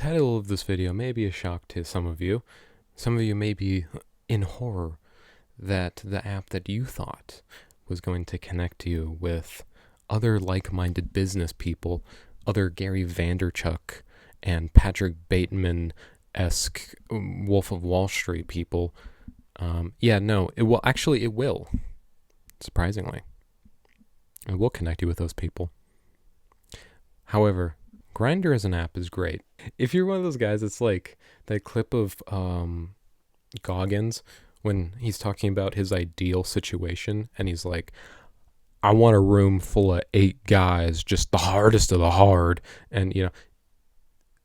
title of this video may be a shock to some of you. Some of you may be in horror that the app that you thought was going to connect you with other like-minded business people, other Gary Vaynerchuk and Patrick Bateman-esque Wolf of Wall Street people. It will, surprisingly. It will connect you with those people. However, Grindr as an app is great. If you're one of those guys, it's like that clip of Goggins when he's talking about his ideal situation, and he's like, I want a room full of 8 guys, just the hardest of the hard. And,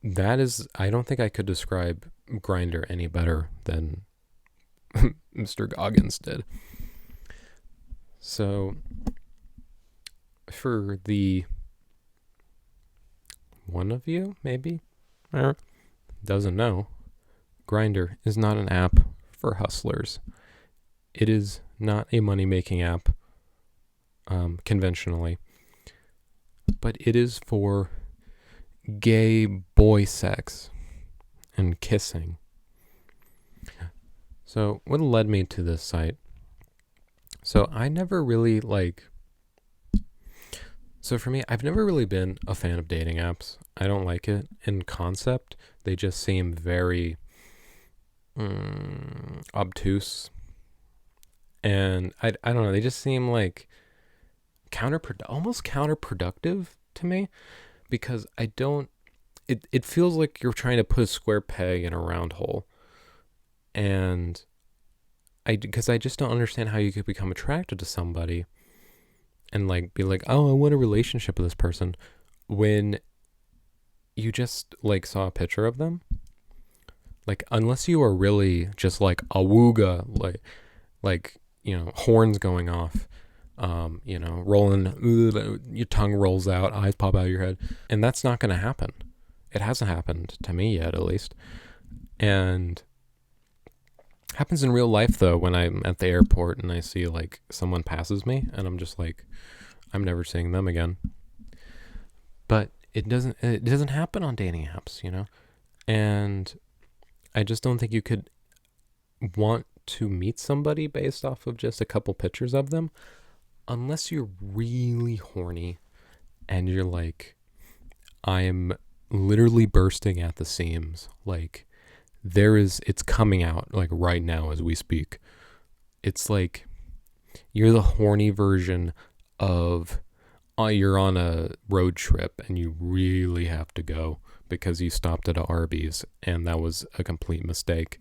that is, I don't think I could describe Grindr any better than Mr. Goggins did. So, for the one of you, maybe, doesn't know, Grindr is not an app for hustlers. It is not a money-making app, conventionally, but it is for gay boy sex and kissing. So what led me to this site? So I never really for me, I've never really been a fan of dating apps. I don't like it in concept. They just seem very obtuse. And I don't know, they just seem like almost counterproductive to me, because it feels like you're trying to put a square peg in a round hole. And because I just don't understand how you could become attracted to somebody and be like, oh, I want a relationship with this person, when you just saw a picture of them. Unless you are really just a wooga, horns going off, rolling, your tongue rolls out, eyes pop out of your head, and that's not going to happen. It hasn't happened to me yet, at least. And happens in real life, though, when I'm at the airport and I see someone passes me, and I'm just I'm never seeing them again. But it doesn't happen on dating apps, and I just don't think you could want to meet somebody based off of just a couple pictures of them, unless you're really horny and you're I'm literally bursting at the seams. It's coming out right now as we speak. It's you're the horny version of you're on a road trip and you really have to go because you stopped at a Arby's and that was a complete mistake.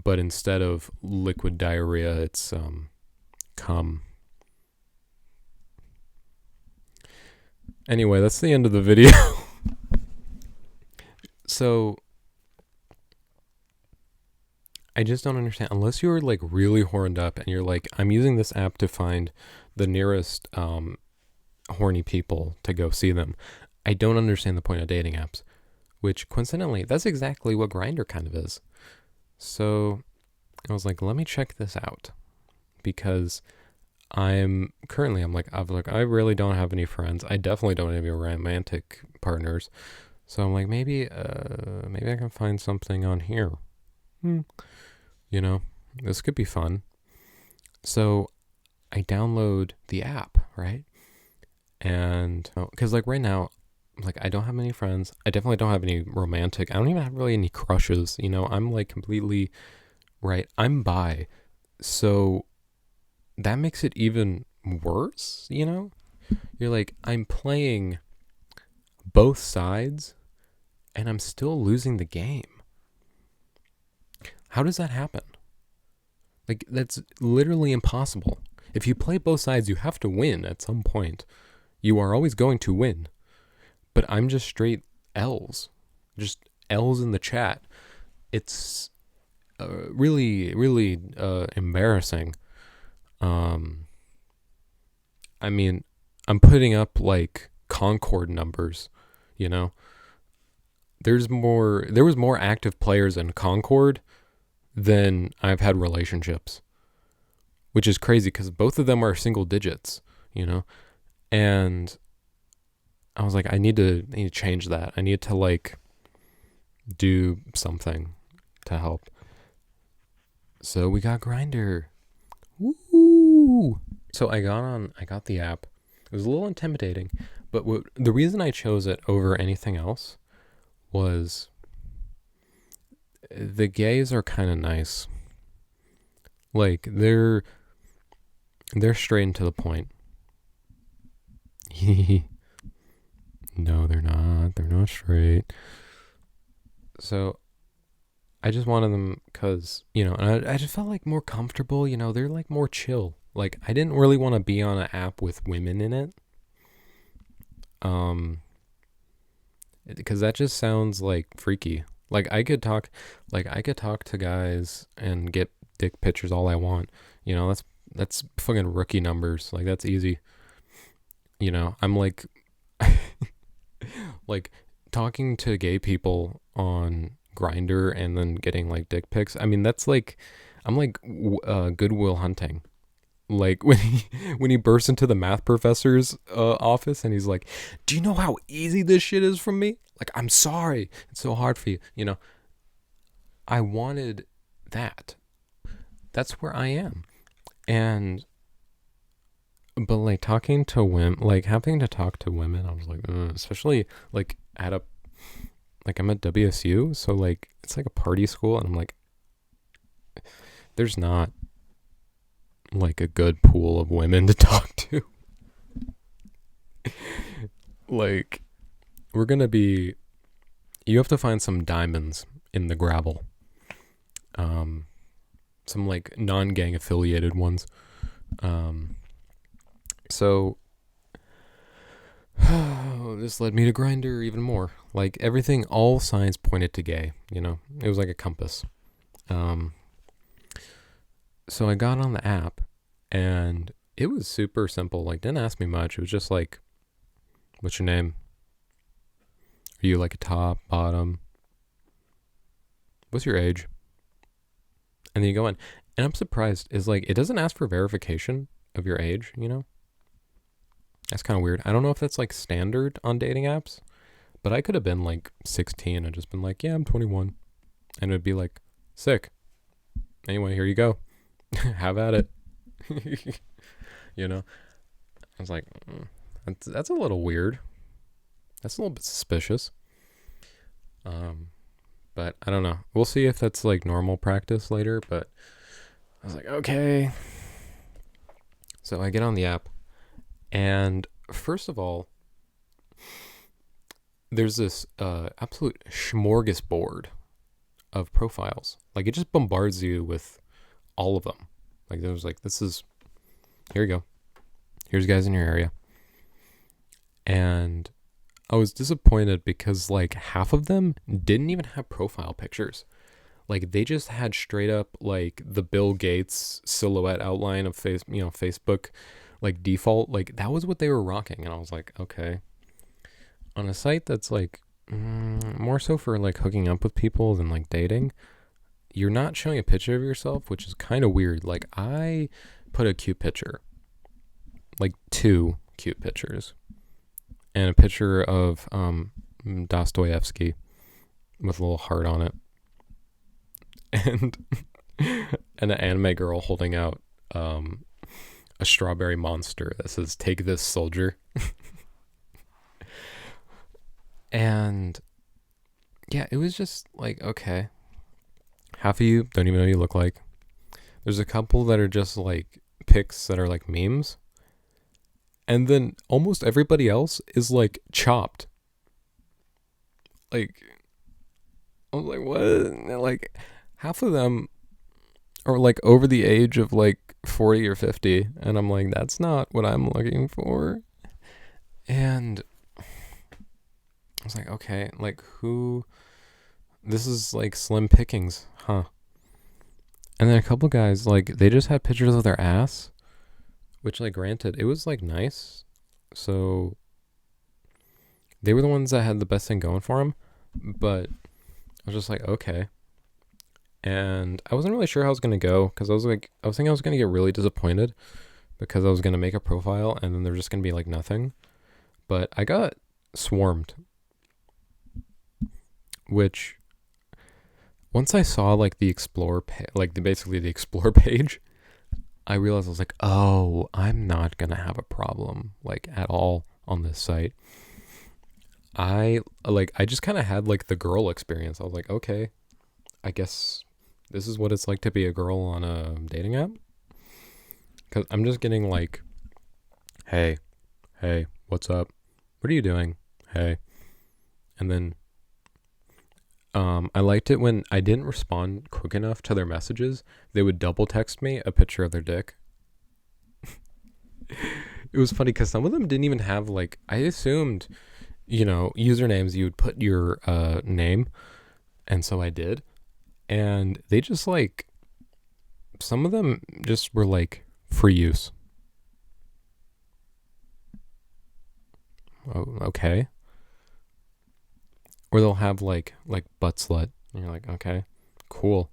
But instead of liquid diarrhea, it's cum. Anyway, that's the end of the video. So I just don't understand, unless you're really horned up and you're I'm using this app to find the nearest horny people to go see them. I don't understand the point of dating apps, which coincidentally, that's exactly what Grindr kind of is. So I was let me check this out, because I really don't have any friends. I definitely don't have any romantic partners. So I'm maybe I can find something on here. This could be fun. So I download the app, right? And because right now, I don't have any friends. I definitely don't have any romantic. I don't even have really any crushes. I'm completely, right? I'm bi. So that makes it even worse, You're I'm playing both sides and I'm still losing the game. How does that happen? That's literally impossible. If you play both sides, you have to win at some point. You are always going to win. But I'm just straight L's. Just L's in the chat. It's really, really embarrassing. I'm putting up Concord numbers, there was more active players in Concord than I've had relationships, which is crazy because both of them are single digits, and I was like, I need to change that. I need to like do something to help. So we got Grindr. Woo! So I got the app. It was a little intimidating, but the reason I chose it over anything else was the gays are kind of nice. Like they're straight and to the point. No, they're not. They're not straight. So I just wanted them because, and I just felt like more comfortable, they're like more chill. Like I didn't really want to be on an app with women in it. Because that just sounds like freaky. Like I could talk to guys and get dick pictures all I want. That's fucking rookie numbers. Like that's easy. I'm like like talking to gay people on Grindr and then getting like dick pics. I mean, that's like I'm like Goodwill Hunting. Like when he bursts into the math professor's office and he's like, "Do you know how easy this shit is from me? Like, I'm sorry, it's so hard for you." I wanted that. That's where I am, and but like talking to women, like having to talk to women, I was like, especially like I'm at WSU, so like it's like a party school, and I'm like, there's not like a good pool of women to talk to. Like you have to find some diamonds in the gravel. Some like non-gang affiliated ones. So this led me to Grindr even more. Like everything, all signs pointed to gay, it was like a compass. So I got on the app and it was super simple. Like didn't ask me much. It was just like, what's your name? Are you like a top, bottom? What's your age? And then you go in. And I'm surprised is like, it doesn't ask for verification of your age, That's kind of weird. I don't know if that's like standard on dating apps, but I could have been like 16 and just been like, yeah, I'm 21. And it would be like, sick. Anyway, here you go. Have at it. I was like, that's a little weird. That's a little bit suspicious. But I don't know. We'll see if that's like normal practice later, but I was like, okay. So I get on the app and first of all, there's this absolute smorgasbord of profiles. Like it just bombards you with all of them. Like there was like, here you go. Here's guys in your area. And I was disappointed because like half of them didn't even have profile pictures. Like they just had straight up like the Bill Gates silhouette outline of Facebook, like default. Like that was what they were rocking. And I was like, okay. On a site that's like more so for like hooking up with people than like dating, you're not showing a picture of yourself, which is kind of weird. Like I put a cute picture, like 2 cute pictures, and a picture of Dostoevsky with a little heart on it, and an anime girl holding out a strawberry monster that says "Take this, soldier." And yeah, it was just like, okay, half of you don't even know what you look like. There's a couple that are just like pics that are like memes. And then almost everybody else is like chopped. Like, I was like, what? And like, half of them are like over the age of like 40 or 50. And I'm like, that's not what I'm looking for. And I was like, okay, like this is like slim pickings, huh? And then a couple guys, like, they just had pictures of their ass, which, like, granted, it was, like, nice. So they were the ones that had the best thing going for them. But I was just like, okay. And I wasn't really sure how I was going to go because I was thinking I was going to get really disappointed because I was going to make a profile and then there's just going to be, like, nothing. But I got swarmed, which once I saw like the explore basically the explore page, I realized I was like, oh, I'm not gonna have a problem like at all on this site. I just kind of had like the girl experience. I was like, okay, I guess this is what it's like to be a girl on a dating app. Cause I'm just getting like, hey, what's up? What are you doing? Hey. And then I liked it when I didn't respond quick enough to their messages. They would double text me a picture of their dick. It was funny because some of them didn't even have like, I assumed, usernames, you would put your name. And so I did. And they just like, some of them just were like free use. Oh, okay. Or they'll have like butt slut. And you're like, okay, cool.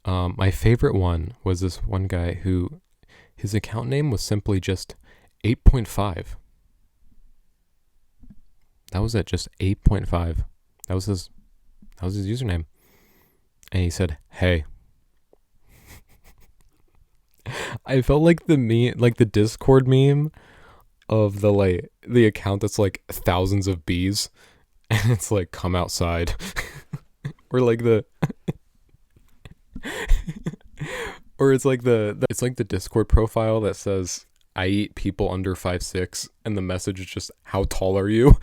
My favorite one was this one guy who his account name was simply just 8.5. That was it, just 8.5. That was his username. And he said, hey. I felt like the Discord meme of the account that's like thousands of bees and it's like come outside. Or like or it's like it's like the Discord profile that says I eat people under 5'6" and the message is just how tall are you?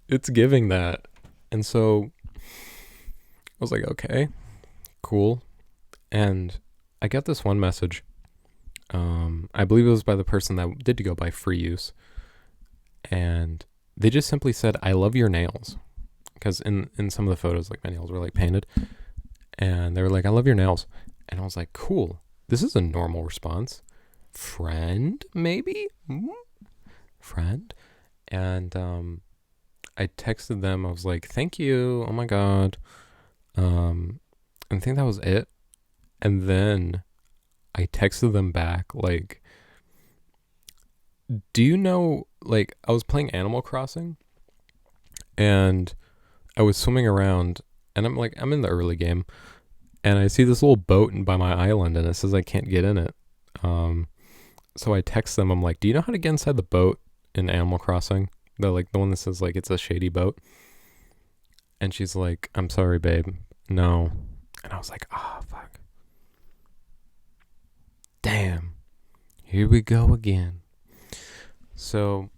It's giving that. And so I was like, okay, cool. And I got this one message. I believe it was by the person that did go by free use. And they just simply said, I love your nails. Because in some of the photos, like my nails were like painted. And they were like, I love your nails. And I was like, cool. This is a normal response. Friend, maybe? Friend? And I texted them. I was like, thank you. Oh my God. And I think that was it. And then I texted them back like, do you know, like, I was playing Animal Crossing and I was swimming around and I'm in the early game and I see this little boat by my island and it says I can't get in it. So I text them. I'm like, do you know how to get inside the boat in Animal Crossing? The one that says like it's a shady boat. And she's like, I'm sorry, babe. No. And I was like, oh, fuck. Damn. Here we go again. So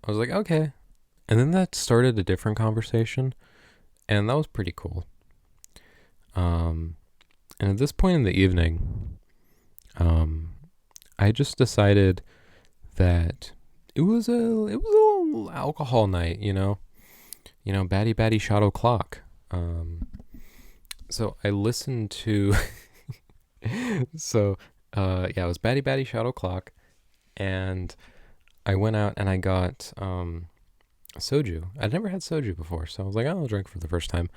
I was like, okay. And then that started a different conversation. And that was pretty cool. And at this point in the evening, I just decided that it was a little alcohol night, baddie shot o'clock. So I listened to, it was baddie shot o'clock, and I went out and I got soju. I'd never had soju before, so I was like, I'll drink for the first time.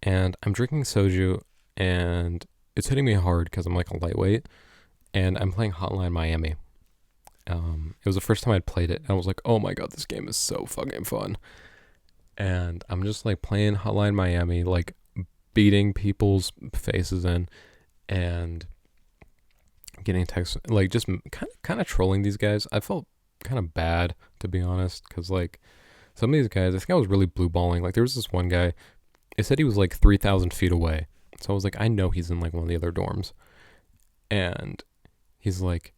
And I'm drinking soju, and it's hitting me hard because I'm like a lightweight, and I'm playing Hotline Miami. It was the first time I'd played it, and I was like, oh my God, this game is so fucking fun. And I'm just like playing Hotline Miami, like beating people's faces in, and getting texts, like just kind of trolling these guys. I felt kind of bad, to be honest, because like some of these guys, I think I was really blue balling. Like there was this one guy, it said he was like 3,000 feet away. So I was like, I know he's in like one of the other dorms. And he's like,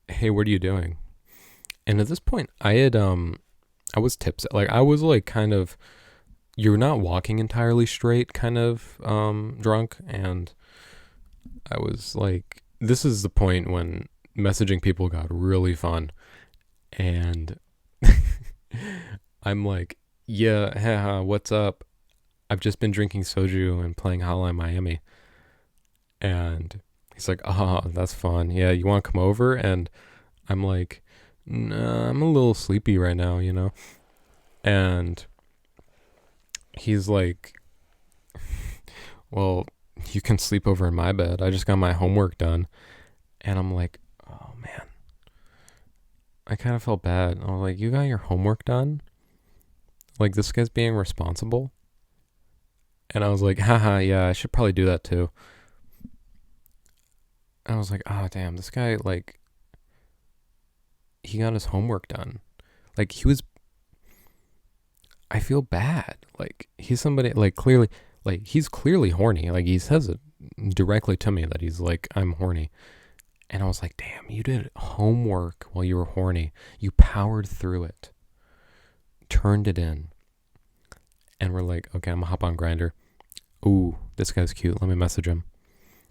hey, what are you doing? And at this point, I was tipsy. Like I was like kind of, you're not walking entirely straight kind of drunk. And I was like, this is the point when messaging people got really fun. And I'm like, yeah, haha, what's up? I've just been drinking soju and playing Hotline Miami. And he's like, that's fun. Yeah, you want to come over? And I'm like, nah, I'm a little sleepy right now, And he's like, well, you can sleep over in my bed. I just got my homework done. And I'm like, oh man. I kind of felt bad. I was like, you got your homework done? Like, this guy's being responsible? And I was like, haha, yeah, I should probably do that too. And I was like, oh, damn, this guy, like, he got his homework done. Like, I feel bad. Like, he's somebody, like, clearly, like, he's clearly horny. Like, he says it directly to me that he's like, I'm horny. And I was like, damn, you did homework while you were horny. You powered through it, turned it in. And we're like, okay, I'm gonna hop on Grindr. Ooh, this guy's cute. Let me message him.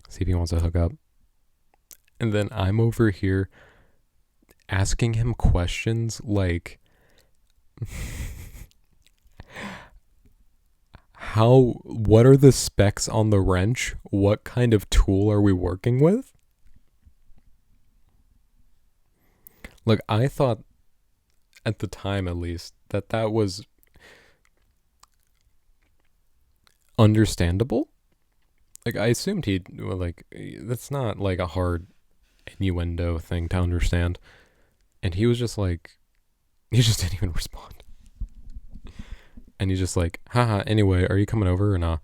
See if he wants to hook up. And then I'm over here asking him questions like, what are the specs on the wrench? What kind of tool are we working with? Like, I thought at the time, at least, that was understandable. Like, I assumed he'd, well, like, that's not like a hard innuendo thing to understand. And he was just like, he just didn't even respond. And he's just like, haha, anyway, are you coming over or not?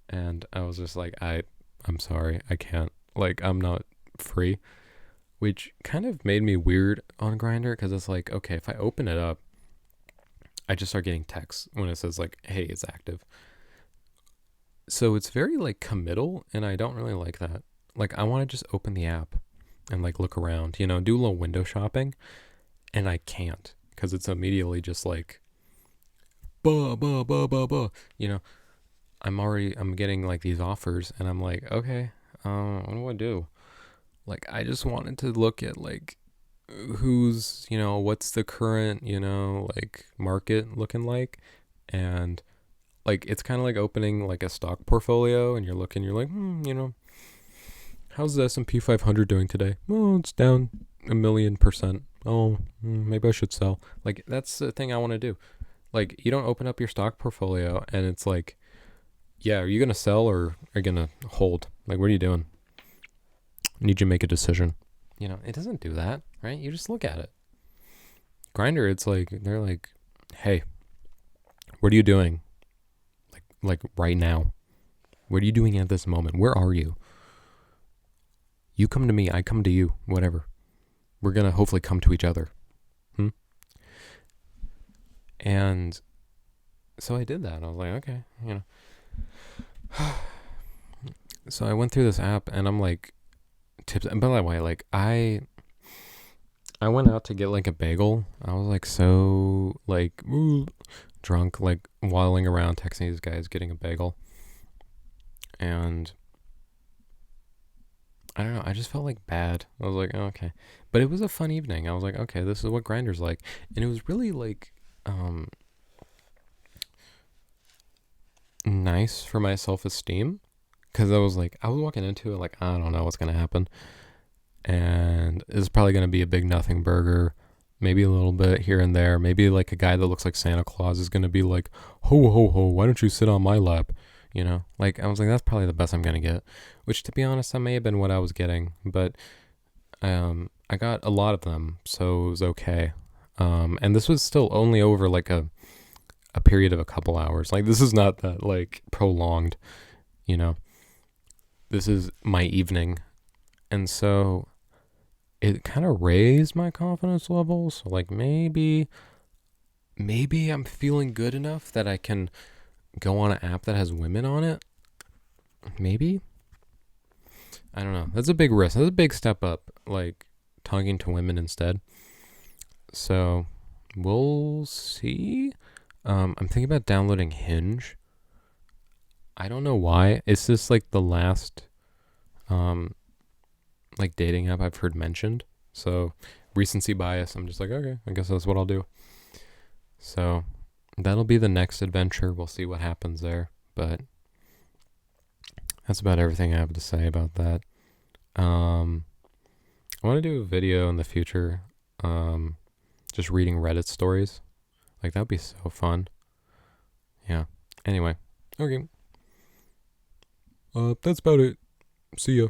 And I was just like, I'm sorry, I can't. Like, I'm not free. Which kind of made me weird on Grindr because it's like, okay, if I open it up, I just start getting texts when it says like, hey, it's active. So it's very like committal, and I don't really like that. Like, I want to just open the app and like look around, you know, do a little window shopping, and I can't because it's immediately just like, buh, buh, buh, buh, buh. You know, I'm getting like these offers, and I'm like, okay, what do I do? Like, I just wanted to look at like who's, you know, what's the current, you know, like market looking like, and like it's kind of like opening like a stock portfolio, and you're looking, you're like, you know, how's the S&P 500 doing today? Oh, it's down 1,000,000%. Oh, maybe I should sell. Like, that's the thing I want to do. Like, you don't open up your stock portfolio and it's like, yeah, are you gonna sell or are you gonna hold? Like, what are you doing? I need you to make a decision. You know, it doesn't do that, right? You just look at it. Grindr, it's like, they're like, hey, what are you doing? Like right now. What are you doing at this moment? Where are you? You come to me, I come to you, whatever. We're gonna hopefully come to each other. And so I did that. I was like, okay, you know. So I went through this app and I'm like, tips. And by the way, like I went out to get like a bagel. I was like so like drunk, like waddling around texting these guys getting a bagel. And I don't know, I just felt like bad. I was like, oh, okay. But it was a fun evening. I was like, okay, this is what Grindr's like. And it was really like nice for my self-esteem, because I was walking into it like, I don't know what's gonna happen, and it's probably gonna be a big nothing burger, maybe a little bit here and there, maybe like a guy that looks like Santa Claus is gonna be like, ho ho ho, why don't you sit on my lap, you know? Like, I was like, that's probably the best I'm gonna get, which to be honest, that may have been what I was getting, but I got a lot of them, so it was okay. And this was still only over like a period of a couple hours. Like, this is not that like prolonged, you know. This is my evening. And so it kind of raised my confidence level. So like maybe I'm feeling good enough that I can go on an app that has women on it. Maybe. I don't know. That's a big risk. That's a big step up, like talking to women instead. So we'll see. I'm thinking about downloading Hinge. I don't know why. It's just like the last like dating app I've heard mentioned. So recency bias. I'm just like, okay, I guess that's what I'll do. So that'll be the next adventure. We'll see what happens there. But that's about everything I have to say about that. I want to do a video in the future. Just reading Reddit stories. Like, that'd be so fun. Yeah. Anyway. Okay. That's about it. See ya.